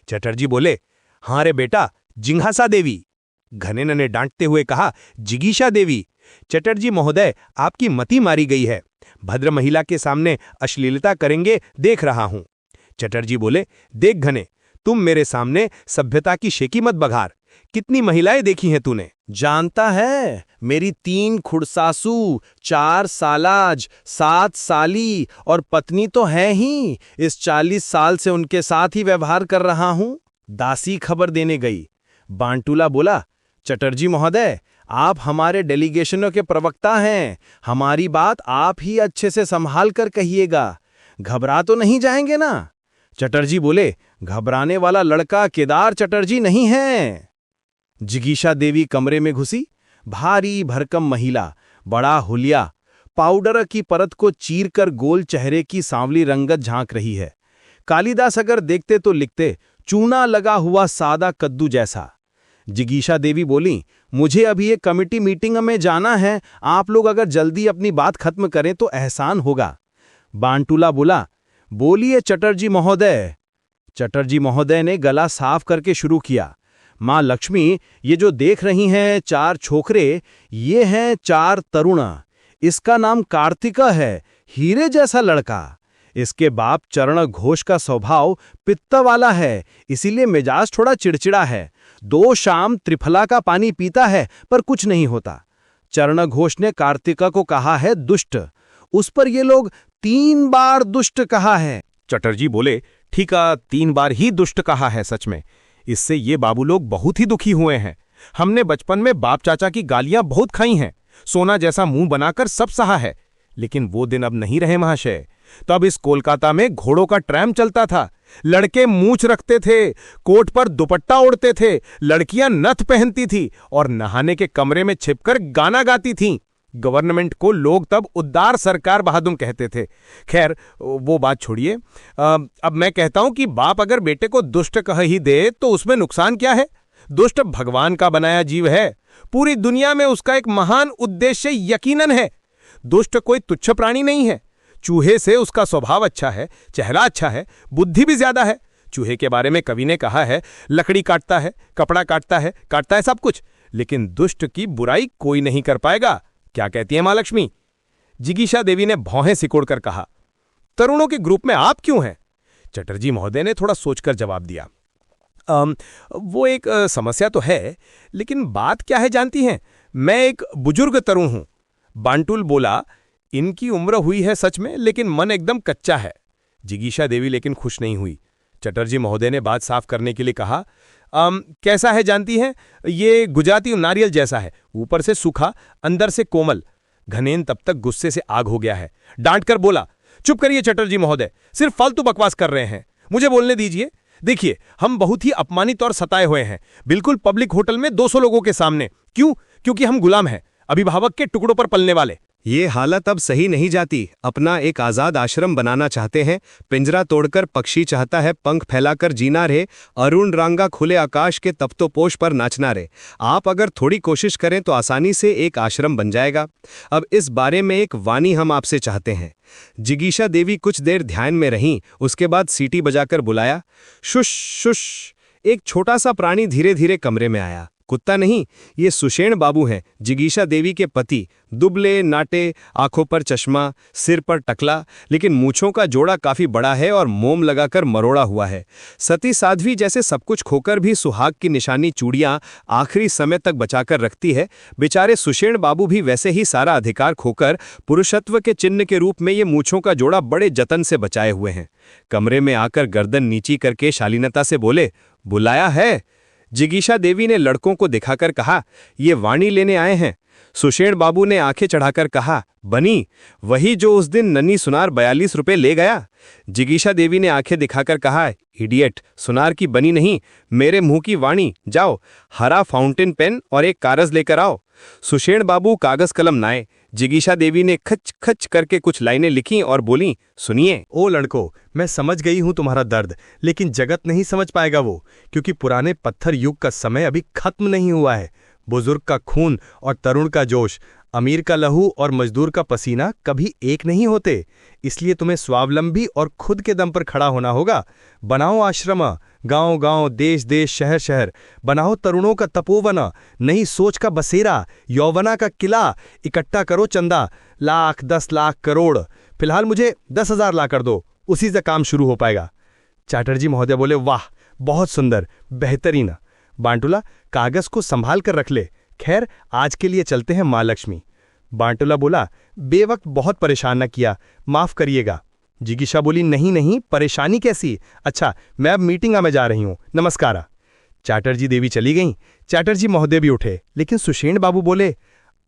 चटर्जी बोले, हाँ रे बेटा, जिंघासा देवी। घनेना ने डांटते हुए कहा, जिगीशा देवी। चटर्जी महोदय, आपकी मति मारी गई है, भद्र महिला के सामने अश्लीलता करेंगे देख रहा हूं। चटर्जी बोले, देख घने, तुम मेरे सामने सभ्यता की शेकी मत बघार, कितनी महिलाएं देखी हैं तूने? जानता है, मेरी 3 खुड़सासू, 4 सालाज, 7 साली और पत्नी तो है ही। इस 40 साल से उनके साथ ही व्यवहार कर रहा हूं। दासी खबर देने गई। बांटूला बोला, चटर्जी महोदय, आप हमारे डेलीगेशनों के प्रवक्ता हैं, हमारी बात आप ही अच्छे से संभाल कर कहिएगा, घबरा तो नहीं जाएंगे ना? चटर्जी बोले, घबराने वाला लड़का केदार चटर्जी नहीं है। जिगीशा देवी कमरे में घुसी। भारी भरकम महिला, बड़ा हुलिया, पाउडर की परत को चीरकर गोल चेहरे की सांवली रंगत झांक रही है। कालिदास अगर देखते तो लिखते, चूना लगा हुआ सादा कद्दू जैसा। जिगीशा देवी बोली, मुझे अभी एक कमिटी मीटिंग में जाना है, आप लोग अगर जल्दी अपनी बात खत्म करें तो एहसान होगा। बांटूला बोला, बोलिए चटर्जी महोदय। चटर्जी महोदय ने गला साफ करके शुरू किया, माँ लक्ष्मी, ये जो देख रही हैं 4 छोकरे, ये हैं 4 तरुण। इसका नाम कार्तिका है, हीरे जैसा लड़का। इसके बाप चरण घोष का स्वभाव पित्त वाला है, इसीलिए मिजाज थोड़ा चिड़चिड़ा है। 2 शाम त्रिफला का पानी पीता है पर कुछ नहीं होता। चरण घोष ने कार्तिका को कहा है दुष्ट, उस पर ये लोग 3 बार दुष्ट कहा है। चटर्जी बोले, ठीक है, 3 बार ही दुष्ट कहा है सच में। इससे ये बाबू लोग बहुत ही दुखी हुए हैं। हमने बचपन में बाप चाचा की गालियां बहुत खाई हैं, सोना जैसा मुंह बनाकर सब सहा है, लेकिन वो दिन अब नहीं रहे महाशय। तब इस कोलकाता में घोड़ों का ट्रैम चलता था, लड़के मूंछ रखते थे, कोट पर दुपट्टा ओढ़ते थे, लड़कियां नथ पहनती थी और नहाने के कमरे में छिपकर गाना गाती थीं। गवर्नमेंट को लोग तब उद्दार सरकार बहादुर कहते थे। खैर वो बात छोड़िए, अब मैं कहता हूं कि बाप अगर बेटे को दुष्ट कह ही दे तो उसमें नुकसान क्या है? दुष्ट भगवान का बनाया जीव है, पूरी दुनिया में उसका एक महान उद्देश्य यकीनन है। दुष्ट कोई तुच्छ प्राणी नहीं है। चूहे से उसका स्वभाव अच्छा है, चेहरा अच्छा है, बुद्धि भी ज्यादा है। चूहे के बारे में कवि ने कहा है, लकड़ी काटता है, कपड़ा काटता है सब कुछ, लेकिन दुष्ट की बुराई कोई नहीं कर पाएगा। क्या कहती है माँ लक्ष्मी? जिगीशा देवी ने भौहें सिकोड़कर कहा, तरुणों के ग्रुप में आप क्यों हैं? चटर्जी महोदय ने थोड़ा सोचकर जवाब दिया, वो एक समस्या तो है, लेकिन बात क्या है जानती हैं? मैं एक बुजुर्ग तरुण हूं। बांटुल बोला, इनकी उम्र हुई है सच में, लेकिन मन एकदम कच्चा है। जिगीशा देवी लेकिन खुश नहीं हुई। चटर्जी महोदय ने बात साफ करने के लिए कहा, कैसा है जानती हैं? ये गुजराती नारियल जैसा है, ऊपर से सूखा, अंदर से कोमल। घनेन तब तक गुस्से से आग हो गया है, डांट कर बोला, चुप करिए चटर्जी महोदय, सिर्फ फालतू बकवास कर रहे हैं, मुझे बोलने दीजिए। देखिए, हम बहुत ही अपमानित और सताए हुए हैं, बिल्कुल पब्लिक होटल में 200 लोगों के सामने। क्यों? क्योंकि हम गुलाम हैं, अभिभावक के टुकड़ों पर पलने वाले। ये हालत अब सही नहीं जाती। अपना एक आजाद आश्रम बनाना चाहते हैं, पिंजरा तोड़कर पक्षी चाहता है पंख फैलाकर जीना रे, अरुण रांगा खुले आकाश के तप्तोपोष पर नाचना रे। आप अगर थोड़ी कोशिश करें तो आसानी से एक आश्रम बन जाएगा। अब इस बारे में एक वाणी हम आपसे चाहते हैं। जिगीशा देवी कुछ देर ध्यान में रहीं, उसके बाद सीटी बजाकर बुलाया, शुश शुश। एक छोटा सा प्राणी धीरे धीरे कमरे में आया, कुत्ता नहीं, ये सुषेण बाबू हैं, जिगीशा देवी के पति। दुबले नाटे, आंखों पर चश्मा, सिर पर टकला, लेकिन मूंछों का जोड़ा काफी बड़ा है और मोम लगाकर मरोड़ा हुआ है। सती साध्वी जैसे सब कुछ खोकर भी सुहाग की निशानी चूड़ियां आखिरी समय तक बचाकर रखती है, बेचारे सुषेण बाबू भी वैसे ही सारा अधिकार खोकर पुरुषत्व के चिन्ह के रूप में ये मूंछों का जोड़ा बड़े जतन से बचाए हुए हैं। कमरे में आकर गर्दन नीची करके शालीनता से बोले, बुलाया है? जिगीशा देवी ने लड़कों को दिखाकर कहा, ये वाणी लेने आए हैं। सुषेण बाबू ने आंखें चढ़ाकर कहा, बनी, वही जो उस दिन नन्ही सुनार 42 रुपए ले गया। जिगीशा देवी ने आंखें दिखाकर कहा, इडियट, सुनार की बनी नहीं, मेरे मुंह की वाणी। जाओ, हरा फाउंटेन पेन और एक कागज लेकर आओ। सुषेण बाबू कागज कलम लाए। जिगीशा देवी ने खच खच करके कुछ लाइनें लिखीं और बोलीं, सुनिए। ओ लड़को, मैं समझ गई हूं तुम्हारा दर्द, लेकिन जगत नहीं समझ पाएगा वो, क्योंकि पुराने पत्थर युग का समय अभी खत्म नहीं हुआ है। बुजुर्ग का खून और तरुण का जोश, अमीर का लहू और मजदूर का पसीना कभी एक नहीं होते। इसलिए तुम्हें स्वावलंबी और खुद के दम पर खड़ा होना होगा। बनाओ आश्रम, गांव गांव, देश देश, शहर शहर। बनाओ तरुणों का तपोवन, नई सोच का बसेरा, यौवना का किला। इकट्ठा करो चंदा, लाख, 10 लाख, करोड़। फिलहाल मुझे 10,000 ला कर दो, उसी से काम शुरू हो पाएगा। चैटर्जी महोदय बोले, वाह, बहुत सुंदर, बेहतरीन। बांटुला, कागज को संभाल कर रख ले। खैर, आज के लिए चलते हैं माँ लक्ष्मी। बांटुला बोला, बेवक्त बहुत परेशान न किया, माफ करिएगा। जिगीशा बोली, नहीं नहीं, परेशानी कैसी? अच्छा, मैं अब मीटिंग में जा रही हूं, नमस्कार। चैटर्जी देवी चली गईं। चैटर्जी महोदय भी उठे, लेकिन सुषेण बाबू बोले,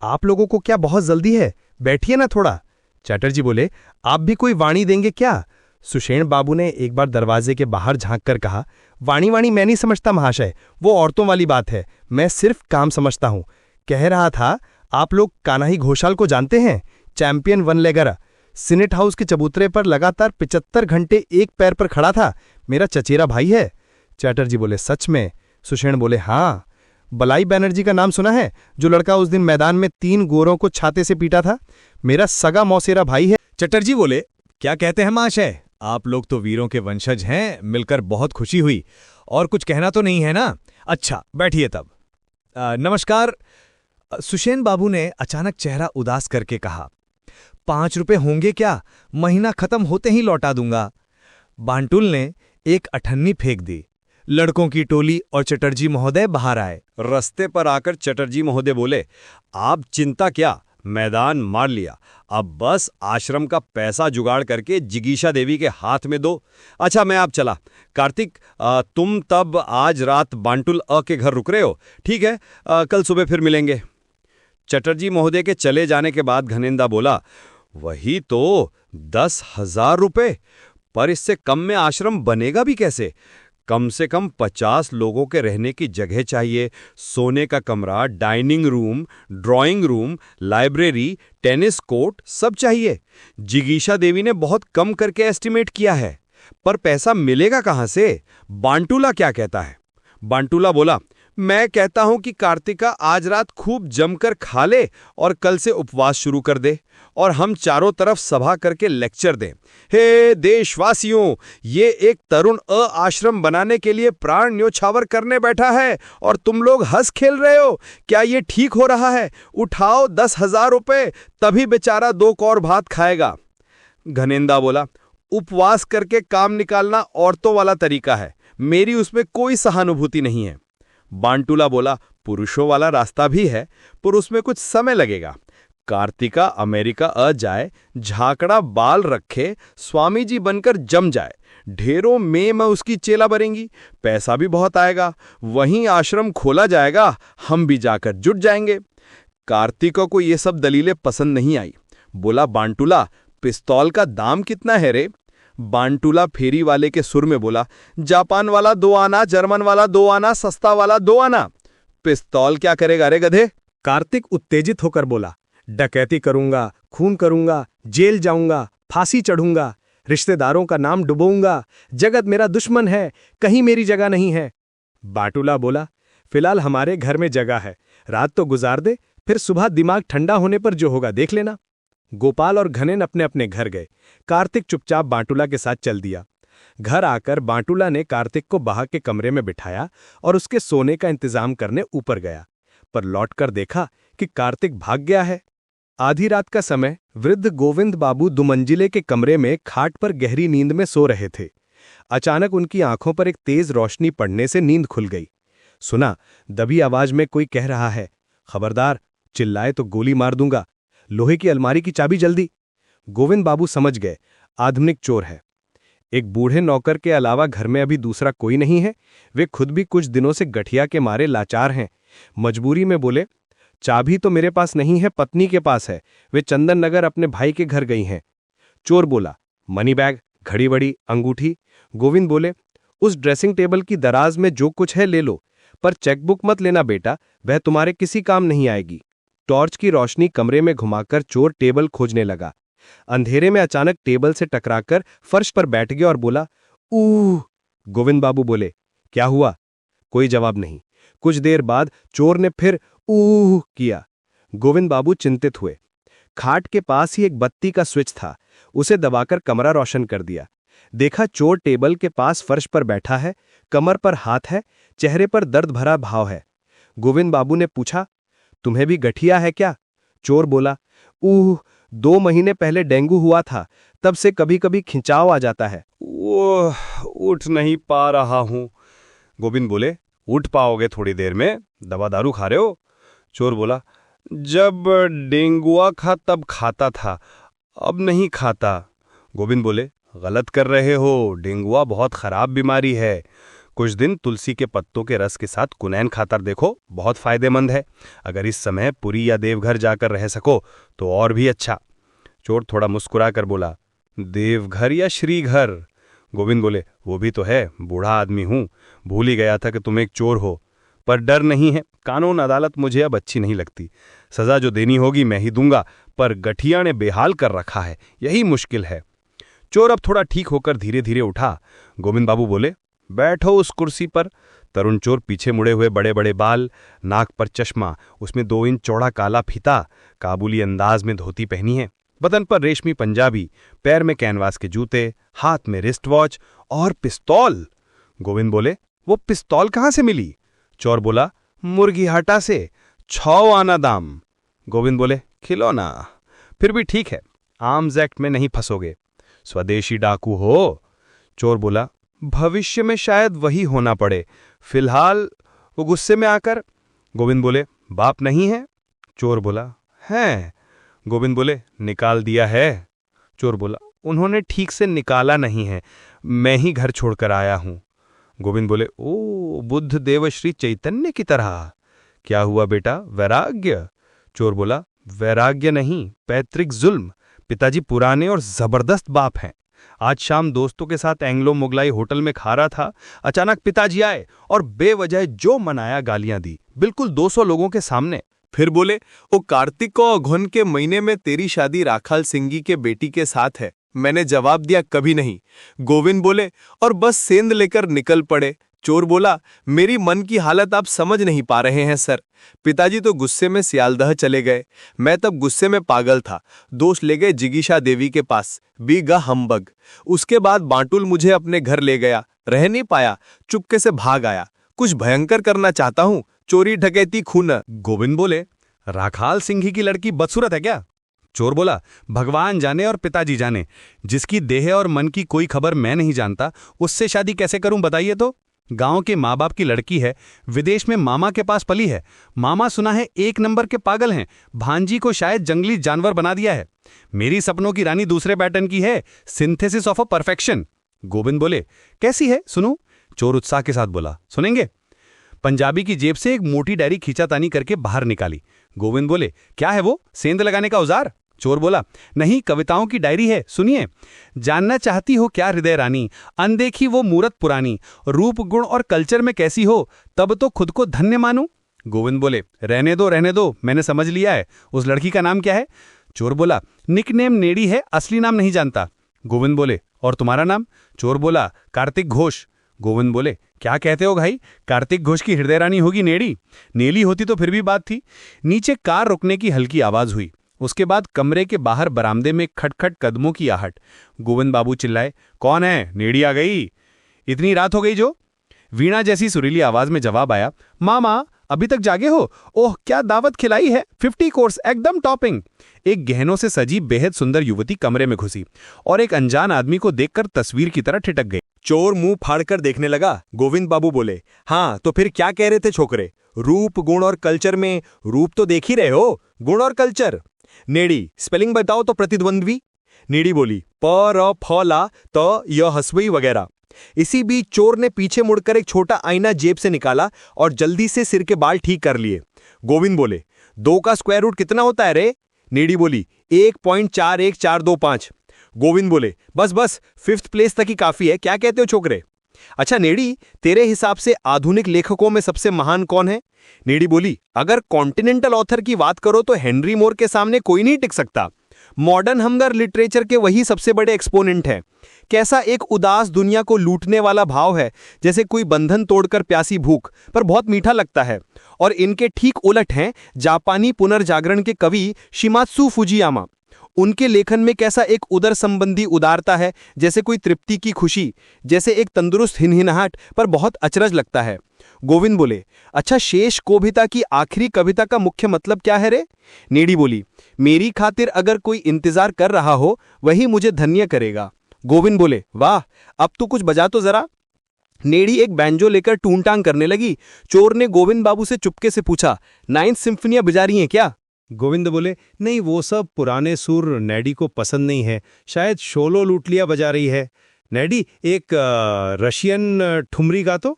आप लोगों को क्या बहुत जल्दी है? बैठिए ना थोड़ा। चैटर्जी बोले, आप भी कोई वाणी देंगे क्या? सुषेण बाबू ने एक बार दरवाजे के बाहर झांक कर कहा, वाणी वाणी मैं नहीं समझता महाशय, वो औरतों वाली बात है, मैं सिर्फ काम समझता हूं। कह रहा था, आप लोग कान्हाई घोषाल को जानते हैं? चैंपियन वन लेगर, सीनेट हाउस के चबूतरे पर लगातार 75 घंटे एक पैर पर खड़ा था, मेरा चचेरा भाई है। चैटर्जी बोले, सच में? सुषेण बोले, हाँ। बलाई बैनर्जी का नाम सुना है? जो लड़का उस दिन मैदान में 3 गोरों को छाते से पीटा था, मेरा सगा मौसेरा भाई है। चटर्जी बोले, क्या कहते हैं महाशय, आप लोग तो वीरों के वंशज हैं, मिलकर बहुत खुशी हुई। और कुछ कहना तो नहीं है ना? अच्छा, बैठिए तब। नमस्कार। सुषेण बाबू ने अचानक चेहरा उदास करके कहा, 5 रुपए होंगे क्या? महीना खत्म होते ही लौटा दूंगा। बांटुल ने एक अठन्नी फेंक दी। लड़कों की टोली और चटर्जी महोदय बाहर आए। रास्ते पर आकर चटर्जी महोदय बोले, आप चिंता क्या, मैदान मार लिया, अब बस आश्रम का पैसा जुगाड़ करके जिगीशा देवी के हाथ में दो। अच्छा, मैं अब चला। कार्तिक, तुम तब आज रात बांटुल के घर रुक रहे हो? ठीक है, कल सुबह फिर मिलेंगे। चटर्जी महोदय के चले जाने के बाद घनेंदा बोला, वही तो 10,000 रुपए, पर इससे कम में आश्रम बनेगा भी कैसे? कम से कम 50 लोगों के रहने की जगह चाहिए, सोने का कमरा, dining room, drawing room, library, tennis court, सब चाहिए। जिगीशा देवी ने बहुत कम करके एस्टिमेट किया है, पर पैसा मिलेगा कहां से? बांटुला क्या कहता है? बांटुला बोला, मैं कहता हूं कि कार्तिका आज रात खूब जमकर खा ले और कल से उपवास शुरू कर दे, और हम चारों तरफ सभा करके लेक्चर दें। हे देशवासियों, ये एक तरुण आश्रम बनाने के लिए प्राण न्योछावर करने बैठा है और तुम लोग हंस खेल रहे हो। क्या ये ठीक हो रहा है? उठाओ 10,000 रुपए, तभी बेचारा 2 कौर भात खाएगा। घनेंदा बोला, उपवास करके काम निकालना औरतों वाला तरीका है, मेरी उसमें कोई सहानुभूति नहीं है। बांटुला बोला, पुरुषों वाला रास्ता भी है, पर उसमें कुछ समय लगेगा। कार्तिका अमेरिका जाए, झाकड़ा बाल रखे, स्वामी जी बनकर जम जाए, ढेरों में उसकी चेला बनेंगी, पैसा भी बहुत आएगा, वहीं आश्रम खोला जाएगा, हम भी जाकर जुट जाएंगे। कार्तिका को ये सब दलीलें पसंद नहीं आई। बोला, बांटुला, पिस्तौल का दाम कितना है रे? बांटुला फेरी वाले के सुर में बोला, जापान वाला 2 आना, जर्मन वाला 2 आना, सस्ता वाला 2 आना। पिस्तौल क्या करेगा रे गधे? कार्तिक उत्तेजित होकर बोला, डकैती करूंगा, खून करूंगा, जेल जाऊंगा, फांसी चढ़ूंगा, रिश्तेदारों का नाम डुबोऊंगा, जगत मेरा दुश्मन है, कहीं मेरी जगह नहीं है। बांटुला बोला, फिलहाल हमारे घर में जगह है, रात तो गुजार दे, फिर सुबह दिमाग ठंडा होने पर जो होगा देख लेना। गोपाल और घनेन अपने अपने घर गए। कार्तिक चुपचाप बांटुला के साथ चल दिया। घर आकर बांटुला ने कार्तिक को बाहर के कमरे में बिठाया और उसके सोने का इंतजाम करने ऊपर गया, पर लौटकर देखा कि कार्तिक भाग गया है। आधी रात का समय वृद्ध गोविंद बाबू दुमंजिले के कमरे में खाट पर गहरी नींद में सो रहे थे। अचानक उनकी आंखों पर एक तेज रोशनी पड़ने से नींद खुल गई। सुना दबी आवाज में कोई कह रहा है, खबरदार, चिल्लाए तो गोली मार दूंगा, लोहे की अलमारी की चाबी जल्दी। गोविंद बाबू समझ गए, आधुनिक चोर है। एक बूढ़े नौकर के अलावा घर में अभी दूसरा कोई नहीं है। वे खुद भी कुछ दिनों से गठिया के मारे लाचार हैं। मजबूरी में बोले, चाबी तो मेरे पास नहीं है, पत्नी के पास है, वे चंदन नगर अपने भाई के घर गई हैं। चोर बोला, मनी बैग, घड़ी बड़ी, अंगूठी। गोविंद बोले, उस ड्रेसिंग टेबल की दराज में जो कुछ है ले लो, पर चेकबुक मत लेना बेटा, वह तुम्हारे किसी काम नहीं आएगी। टॉर्च की रोशनी कमरे में घुमाकर चोर टेबल खोजने लगा। अंधेरे में अचानक टेबल से टकराकर फर्श पर बैठ गया और बोला, ऊह। गोविंद बाबू बोले, क्या हुआ? कोई जवाब नहीं। कुछ देर बाद चोर ने फिर ऊह किया। गोविंद बाबू चिंतित हुए। खाट के पास ही एक बत्ती का स्विच था, उसे दबाकर कमरा रोशन कर दिया। देखा चोर टेबल के पास फर्श पर बैठा है, कमर पर हाथ है, चेहरे पर दर्द भरा भाव है। गोविंद बाबू ने पूछा, तुम्हें भी गठिया है क्या? चोर बोला, 2 महीने पहले डेंगू हुआ था, तब से कभी कभी खिंचाव आ जाता है। वो उठ नहीं पा रहा हूं। गोविंद बोले, उठ पाओगे थोड़ी देर में, दवा दारू खा रहे हो? चोर बोला, जब डेंगुआ था तब खाता था, अब नहीं खाता। गोविंद बोले, गलत कर रहे हो, डेंगुआ बहुत खराब बीमारी है। कुछ दिन तुलसी के पत्तों के रस के साथ कुनैन खाकर देखो, बहुत फायदेमंद है। अगर इस समय पुरी या देवघर जाकर रह सको तो और भी अच्छा। चोर थोड़ा मुस्कुरा कर बोला, देवघर या श्रीघर? गोविंद बोले, वो भी तो है, बूढ़ा आदमी हूं, भूल ही गया था कि तुम एक चोर हो। पर डर नहीं है, कानून अदालत मुझे अब अच्छी नहीं लगती। सजा जो देनी होगी मैं ही दूंगा, पर गठिया ने बेहाल कर रखा है, यही मुश्किल है। चोर अब थोड़ा ठीक होकर धीरे धीरे उठा। गोविंद बाबू बोले, बैठो उस कुर्सी पर। तरुण चोर पीछे मुड़े हुए, बड़े बड़े बाल, नाक पर चश्मा, उसमें 2 इंच चौड़ा काला फीता, काबुली अंदाज में धोती पहनी है, बदन पर रेशमी पंजाबी, पैर में कैनवास के जूते, हाथ में रिस्ट वॉच और पिस्तौल। गोविंद बोले, वो पिस्तौल कहाँ से मिली? चोर बोला, मुर्गीहाटा से, 6 आना दाम। गोविंद बोले, खिलौना, फिर भी ठीक है, आर्म्स एक्ट में नहीं फंसोगे, स्वदेशी डाकू हो। चोर बोला, भविष्य में शायद वही होना पड़े, फिलहाल। वो गुस्से में आकर, गोविंद बोले, बाप नहीं है? चोर बोला, हैं। गोविंद बोले, निकाल दिया है? चोर बोला, उन्होंने ठीक से निकाला नहीं है, मैं ही घर छोड़कर आया हूं। गोविंद बोले, ओ, बुद्ध देव श्री चैतन्य की तरह। क्या हुआ बेटा, वैराग्य? चोर बोला, वैराग्य नहीं, पैतृक जुल्म। पिताजी पुराने और जबरदस्त बाप हैं। आज शाम दोस्तों के साथ एंग्लो मुगलाई होटल में खा रहा था, अचानक पिताजी आए और बेवजह जो मनाया गालियां दी, बिल्कुल 200 लोगों के सामने। फिर बोले, ओ कार्तिक को अघन के महीने में तेरी शादी राखाल सिंगी के बेटी के साथ है। मैंने जवाब दिया, कभी नहीं। गोविंद बोले, और बस सेंध लेकर निकल पड़े। चोर बोला, मेरी मन की हालत आप समझ नहीं पा रहे हैं सर। पिताजी तो गुस्से में सियालदह चले गए, मैं तब गुस्से में पागल था, दोष ले गए जिगीशा देवी के पास, बीगा हम्बग। उसके बाद बांटुल मुझे अपने घर ले गया, रह नहीं पाया, चुपके से भाग आया। कुछ भयंकर करना चाहता हूं, चोरी डकैती खून। गोविंद बोले, राखाल सिंघी की लड़की बदसूरत है क्या? चोर बोला, भगवान जाने और पिताजी जाने, जिसकी देह और मन की कोई खबर मैं नहीं जानता, उससे शादी कैसे करूं बताइए तो? गांव के माँ बाप की लड़की है, विदेश में मामा के पास पली है। मामा सुना है 1 नंबर के पागल हैं, भांजी को शायद जंगली जानवर बना दिया है। मेरी सपनों की रानी दूसरे पैटर्न की है, synthesis of a perfection. Govind बोले, कैसी है, सुनो? चोर उत्साह के साथ बोला, सुनेंगे? पंजाबी की जेब से एक मोटी डायरी खींचातानी करके बाहर निकाली। गोविंद बोले, क्या है वो, सेंध लगाने का औजार? चोर बोला, नहीं, कविताओं की डायरी है, सुनिए। जानना चाहती हो क्या हृदय रानी, अनदेखी वो मूरत पुरानी, रूप गुण और कल्चर में कैसी हो, तब तो खुद को धन्य मानूं। गोविंद बोले, रहने दो, मैंने समझ लिया है। उस लड़की का नाम क्या है? चोर बोला, निकनेम नेड़ी है, असली नाम नहीं जानता। गोविंद बोले, और तुम्हारा नाम? चोर बोला, कार्तिक घोष। गोविंद बोले, क्या कहते हो भाई, कार्तिक घोष की हृदय रानी होगी नेड़ी? नेली होती तो फिर भी बात थी। नीचे कार रुकने की हल्की आवाज हुई। उसके बाद कमरे के बाहर बरामदे में खटखट कदमों की आहट। गोविंद बाबू चिल्लाए, कौन है? नेड़ी आ गई? इतनी रात हो गई जो? वीणा जैसी सुरीली आवाज में जवाब आया, मामा अभी तक जागे हो? ओह क्या दावत खिलाई है, 50 कोर्स एकदम टॉपिंग। एक गहनों से सजी बेहद सुंदर युवती कमरे में घुसी और एक अनजान आदमी को देखकर तस्वीर की तरह ठिठक गई। चोर मुंह फाड़कर देखने लगा। गोविंद बाबू बोले, हाँ तो फिर क्या कह रहे थे छोकरे? रूप, गुण और कल्चर में रूप तो देख ही रहे हो, गुण और कल्चर। नेड़ी, स्पेलिंग बताओ तो प्रतिद्वंद्वी। नेड़ी बोली, प र फ ला त य हसवई वगैरह। इसी बीच चोर ने पीछे मुड़कर एक छोटा आईना जेब से निकाला और जल्दी से सिर के बाल ठीक कर लिए। गोविंद बोले, 2 का स्क्वायर रूट कितना होता है रे? नेड़ी बोली, 1.41425। गोविंद बोले, बस बस 5th प्लेस तक ही काफी है, क्या कहते हो छोकरे? अच्छा नेड़ी, तेरे हिसाब से आधुनिक लेखकों में सबसे महान कौन है? नेड़ी बोली, अगर कॉन्टिनेंटल ऑथर की बात करो तो हेनरी मोर के सामने कोई नहीं टिक सकता। मॉडर्न हमदर्द लिटरेचर के वही सबसे बड़े एक्सपोनेंट हैं। कैसा एक उदास दुनिया को लूटने वाला भाव है, जैसे कोई बंधन तोड़कर प्यासी भूख, पर बहुत मीठा लगता है। और इनके ठीक उलट हैं जापानी पुनर्जागरण के कवि शिमात्सु फुजियामा। उनके लेखन में कैसा एक उदर संबंधी उदारता है, जैसे कोई तृप्ति की खुशी, जैसे एक तंदुरुस्त हिनहिनाहट, पर बहुत अचरज लगता है। गोविंद बोले, अच्छा शेष कोभिता की आखिरी कविता का मुख्य मतलब क्या है रे? नेड़ी बोली, मेरी खातिर अगर कोई इंतजार कर रहा हो वही मुझे धन्य करेगा। गोविंद बोले, वाह, अब तू कुछ बजा तो जरा। नेड़ी एक बैंजो लेकर टूंटांग करने लगी। चोर ने गोविंद बाबू से चुपके से पूछा, 9th सिम्फनियां बजा रही हैं क्या? गोविंद बोले, नहीं वो सब पुराने सुर नैडी को पसंद नहीं है, शायद शोलो लूटलिया बजा रही है। नैडी एक रशियन ठुमरी गा तो।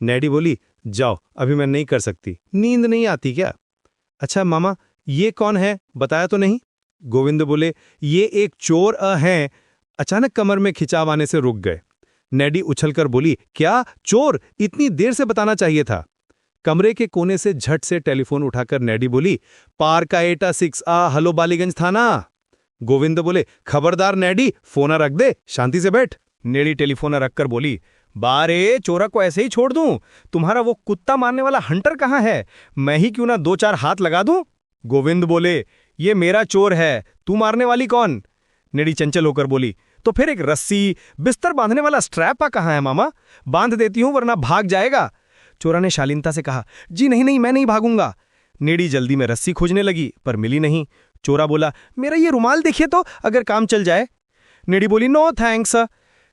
नैडी बोली, जाओ अभी मैं नहीं कर सकती, नींद नहीं आती क्या? अच्छा मामा ये कौन है, बताया तो नहीं? गोविंद बोले, ये एक चोर हैं। अचानक कमर में खिंचाव आने से रुक गए। नैडी उछलकर बोली, क्या चोर? इतनी देर से बताना चाहिए था। कमरे के कोने से झट से टेलीफोन उठाकर नैडी बोली, पार का 86 हलो बालीगंज थाना। गोविंद बोले, खबरदार नैडी, फोना रख दे, शांति से बैठ। नेड़ी टेलीफोन रखकर बोली, बारे चोरा को ऐसे ही छोड़ दूं? तुम्हारा वो कुत्ता मारने वाला हंटर कहाँ है? मैं ही क्यों ना 2-4 हाथ लगा दूं? गोविंद बोले, ये मेरा चोर है, तू मारने वाली कौन? नेड़ी चंचल होकर बोली, तो फिर एक रस्सी बिस्तर बांधने वाला स्ट्रैपा कहाँ है मामा? बांध देती हूं वरना भाग जाएगा। चोरा ने शालीनता से कहा, जी नहीं नहीं मैं नहीं भागूंगा। नेड़ी जल्दी में रस्सी खोजने लगी पर मिली नहीं। चोरा बोला, मेरा ये रुमाल देखिए तो, अगर काम चल जाए। नेड़ी बोली, नो थैंक्स।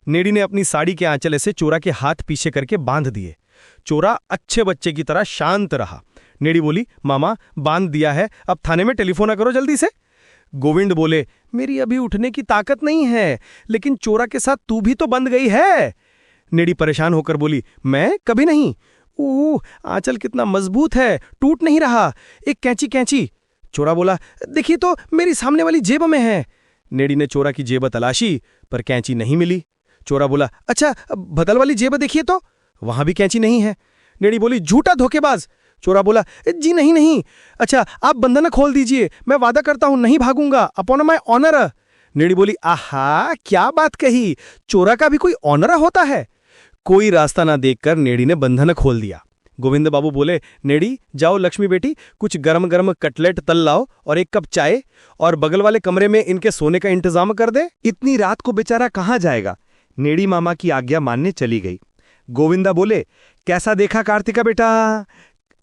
नेड़ी ने अपनी साड़ी के आंचले से चोरा के हाथ पीछे करके बांध दिए। चोरा अच्छे बच्चे की तरह शांत रहा। नेड़ी बोली, मामा बांध दिया है, अब थाने में टेलीफोन करो जल्दी से। गोविंद बोले, मेरी अभी उठने की ताकत नहीं है, लेकिन चोरा के साथ तू भी तो बंध गई है। नेड़ी परेशान होकर बोली, मैं कभी नहीं। आंचल कितना मजबूत है, टूट नहीं रहा। एक कैंची कैंची। चोरा बोला, देखिए तो मेरी सामने वाली जेब में है। नेड़ी ने चोरा की जेब तलाशी पर कैंची नहीं मिली। चोरा बोला, अच्छा बदल वाली जेब देखिए तो, वहां भी कैंची नहीं है। नेड़ी बोली, झूठा धोखेबाज। चोरा बोला, जी नहीं नहीं। अच्छा आप बंधन खोल दीजिए, मैं वादा करता हूं नहीं भागूंगा, अपॉन माय ऑनर। नेड़ी बोली, आहा क्या बात कही, चोरा का भी कोई ऑनर होता है। कोई रास्ता ना देखकर नेड़ी ने बंधन खोल दिया। गोविंद बाबू बोले, नेड़ी जाओ लक्ष्मी बेटी, कुछ गरम गरम कटलेट तल लाओ और एक कप चाय, और बगल वाले कमरे में इनके सोने का इंतजाम कर दे। इतनी रात को बेचारा कहाँ जाएगा? नेड़ी मामा की आज्ञा मानने चली गई। गोविंदा बोले, कैसा देखा कार्तिका बेटा?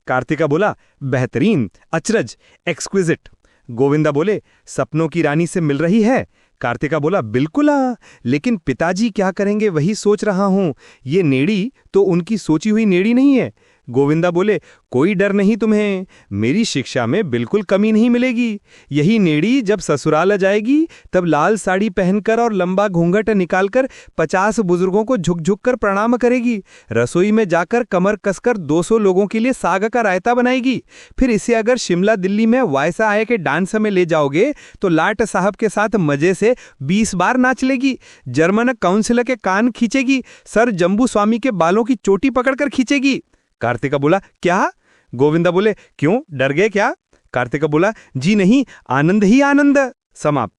कार्तिका बोला, बेहतरीन, अचरज, एक्सक्विजिट। गोविंदा बोले, सपनों की रानी से मिल रही है? कार्तिका बोला, बिल्कुल हाँ, लेकिन पिताजी क्या करेंगे वही सोच रहा हूं। ये नेड़ी तो उनकी सोची हुई नेड़ी नहीं है। गोविंदा बोले, कोई डर नहीं तुम्हें, मेरी शिक्षा में बिल्कुल कमी नहीं मिलेगी। यही नेड़ी जब ससुराल जाएगी तब लाल साड़ी पहनकर और लंबा घूंघट निकालकर 50 बुजुर्गों को झुक झुक कर प्रणाम करेगी। रसोई में जाकर कमर कसकर 200 लोगों के लिए साग का रायता बनाएगी। फिर इसे अगर शिमला दिल्ली में वायसा आए के डांस में ले जाओगे तो लाट साहब के साथ मजे से 20 बार नाच लेगी। जर्मन काउंसिलर के कान खींचेगी, सर जम्बू स्वामी के बालों की चोटी पकड़कर खींचेगी। कार्तिका बोला, क्या? गोविंदा बोले, क्यों डर गए क्या? कार्तिका बोला, जी नहीं, आनंद ही आनंद। समाप्त।